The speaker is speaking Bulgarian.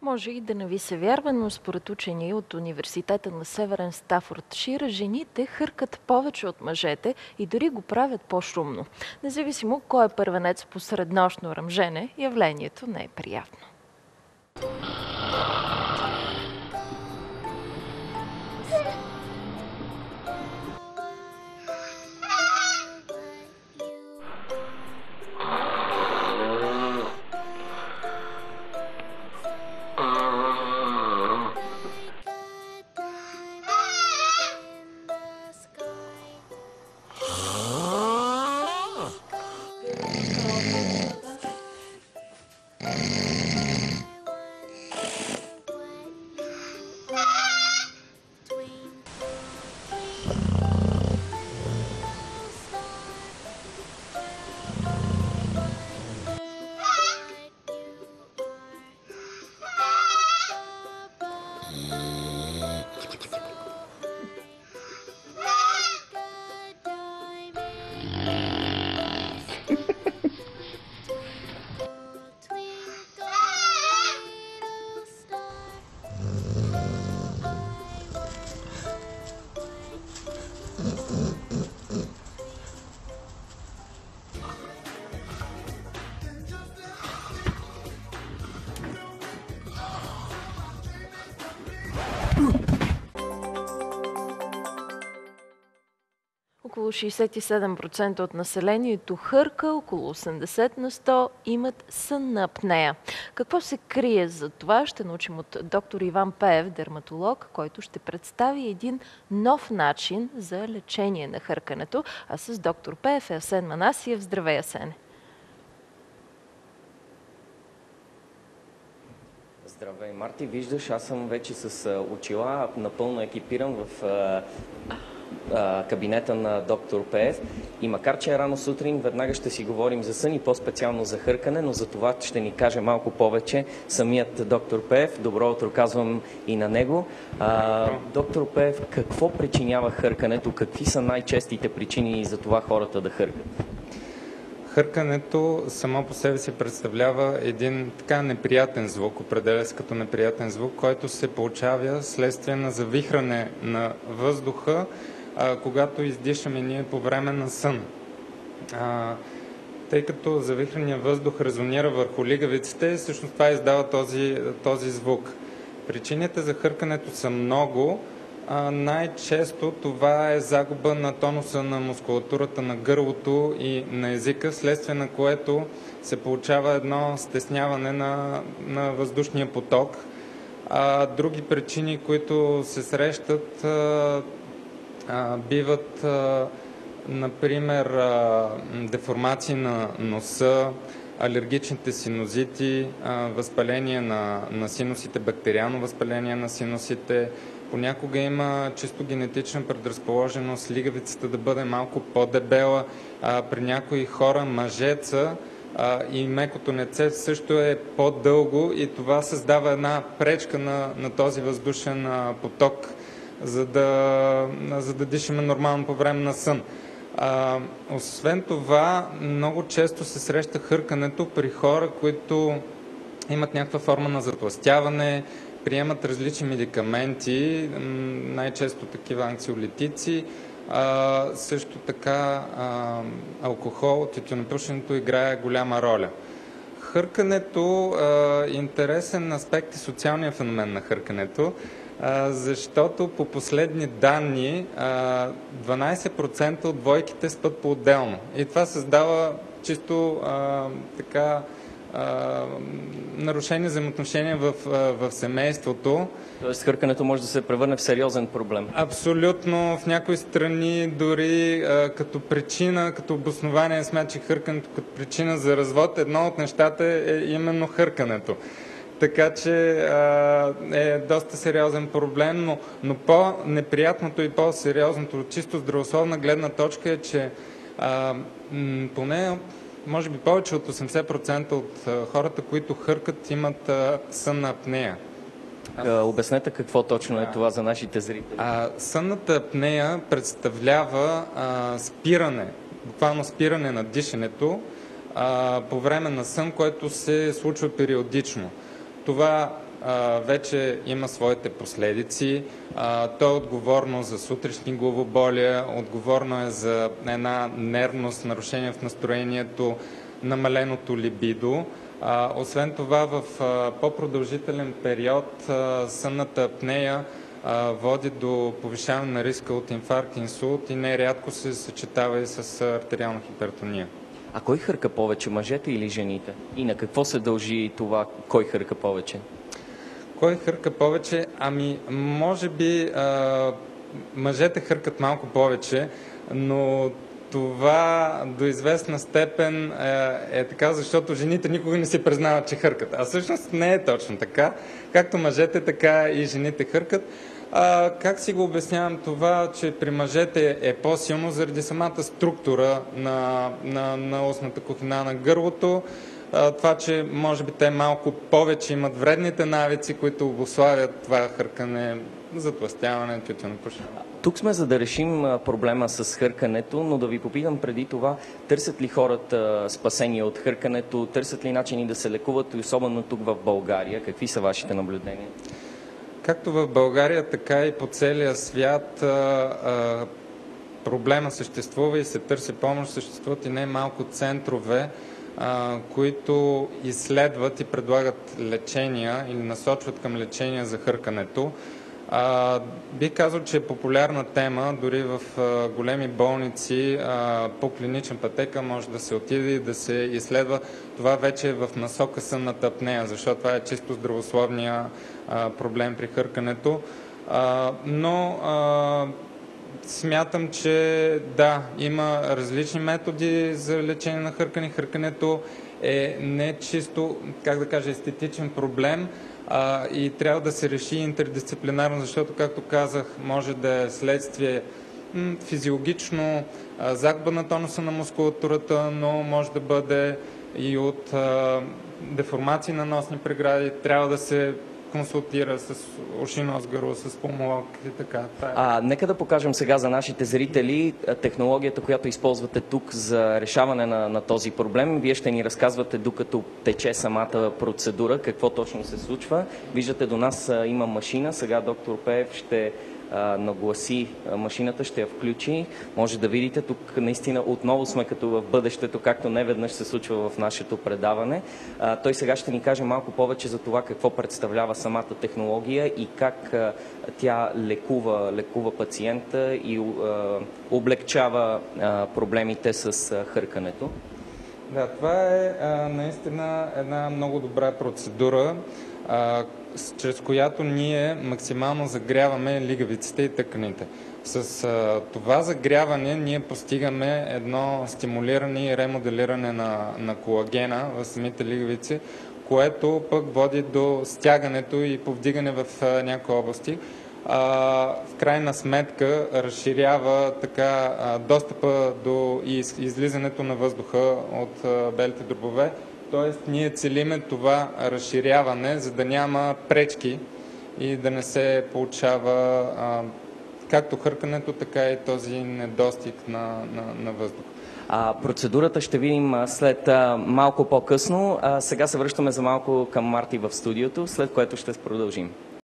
Може и да не ви се вярва, но според учени от Университета на Северен Стафордшир, жените хъркат повече от мъжете и дори го правят по-шумно. Независимо кой е първенец по среднощно ръмжене, явлението не е приятно. Около 67% от населението хърка, около 80 на 100 имат сънна апнея. Какво се крие за това, ще научим от доктор Иван Пеев, дерматолог, който ще представи един нов начин за лечение на хъркането. А с доктор Пеев е Асен Манасиев. Здравей, Асене! Здравей, Марти! Виждаш, аз съм вече с очила, напълно екипиран в кабинета на доктор Пеев. И макар че е рано сутрин, веднага ще си говорим за сън и по-специално за хъркане, но за това ще ни каже малко повече самият доктор Пеев. Добро утро казвам и на него. Доктор Пеев, какво причинява хъркането? Какви са най-честите причини за това хората да хъркат? Хъркането само по себе си представлява един така неприятен звук, определя се като неприятен звук, който се получава следствие на завихране на въздуха, когато издишаме ние по време на сън. Тъй като завихрания въздух резонира върху лигавиците, всъщност това издава този звук. Причините за хъркането са много. Най-често това е загуба на тонуса на мускулатурата на гърлото и на езика, вследствие на което се получава едно стесняване на въздушния поток. Други причини, които се срещат, биват, например, деформации на носа, алергичните синузити, възпаление на синусите, бактериално възпаление на синусите. Понякога има чисто генетична предразположеност лигавицата да бъде малко по-дебела. При някои хора мъжеца и мекото неце също е по-дълго и това създава една пречка на този въздушен поток, за да дишаме нормално по време на сън. Освен това, много често се среща хъркането при хора, които имат някаква форма на затлъстяване, приемат различни медикаменти, най-често такива анксиолитици, също така алкохол, тютюнопушенето играе голяма роля. Хъркането е интересен аспект и социалния феномен на хъркането, защото по последни данни 12% от двойките спят по-отделно. И това създава чисто нарушени взаимоотношения в семейството. Тоест хъркането може да се превърне в сериозен проблем. Абсолютно. В някои страни дори като причина, като обоснование смятат, че хъркането като причина за развод, едно от нещата е именно хъркането. Така че е доста сериозен проблем, но по-неприятното и по-сериозното от чисто здравословна гледна точка е, че поне може би повече от 80% от хората, които хъркат, имат сънна апнея. Обяснете какво точно е това за нашите зрители. Сънната апнея представлява буквално спиране на дишането по време на сън, което се случва периодично. Това вече има своите последици. То е отговорно за сутрешни главоболия, отговорно е за една нервност, нарушение в настроението, намаленото либидо. Освен това, в по-продължителен период сънната апнея води до повишаване на риска от инфаркт, инсулт и нерядко се съчетава и с артериална хипертония. А кой хърка повече, мъжете или жените? И на какво се дължи това, кой хърка повече? Кой хърка повече? Ами, може би мъжете хъркат малко повече, но това до известна степен е така, защото жените никога не си признават, че хъркат. А всъщност не е точно така. Както мъжете, така и жените хъркат. Как си го обяснявам това, че при мъжете е по-силно заради самата структура на устната кухина на гърлото, това, че може би те малко повече имат вредните навици, които обуславят това хъркане, затлъстяване, тютюнопушене. Тук сме за да решим проблема с хъркането, но да ви попитам преди това, търсят ли хората спасение от хъркането, търсят ли начини да се лекуват, и особено тук в България? Какви са вашите наблюдения? Както в България, така и по целия свят проблема съществува и се търси помощ. Съществуват и най-малко центрове, които изследват и предлагат лечения или насочват към лечения за хъркането. Бих казал, че е популярна тема, дори в големи болници по клинична пътека може да се отиде и да се изследва. Това вече е в насока сънната апнея, защото това е чисто здравословния проблем при хъркането. Но смятам, че да, има различни методи за лечение на хъркане. Хъркането е не чисто, как да кажа, естетичен проблем, и трябва да се реши интердисциплинарно, защото, както казах, може да е следствие физиологично, загуба на тонуса на мускулатурата, но може да бъде и от деформации на носни прегради. Трябва да се консултира с уши, нос, гърло, с пулмолог и така. Нека да покажем сега за нашите зрители технологията, която използвате тук за решаване на този проблем. Вие ще ни разказвате, докато тече самата процедура, какво точно се случва. Виждате, до нас има машина. Сега доктор Пеев ще нагласи машината, ще я включи. Може да видите, тук наистина отново сме като в бъдещето, както неведнъж се случва в нашето предаване. Той сега ще ни каже малко повече за това какво представлява самата технология и как тя лекува пациента и облегчава проблемите с хъркането. Да, това е наистина една много добра процедура, чрез която ние максимално загряваме лигавиците и тъканите. С това загряване ние постигаме едно стимулиране и ремоделиране на колагена в самите лигавици, което пък води до стягането и повдигане в някои области. В крайна сметка разширява така достъпа до излизането на въздуха от белите дробове. Тоест, ние целиме това разширяване, за да няма пречки и да не се получава както хъркането, така и този недостиг на въздух. Процедурата ще видим след малко по-късно. Сега се връщаме за малко към Марти в студиото, след което ще продължим.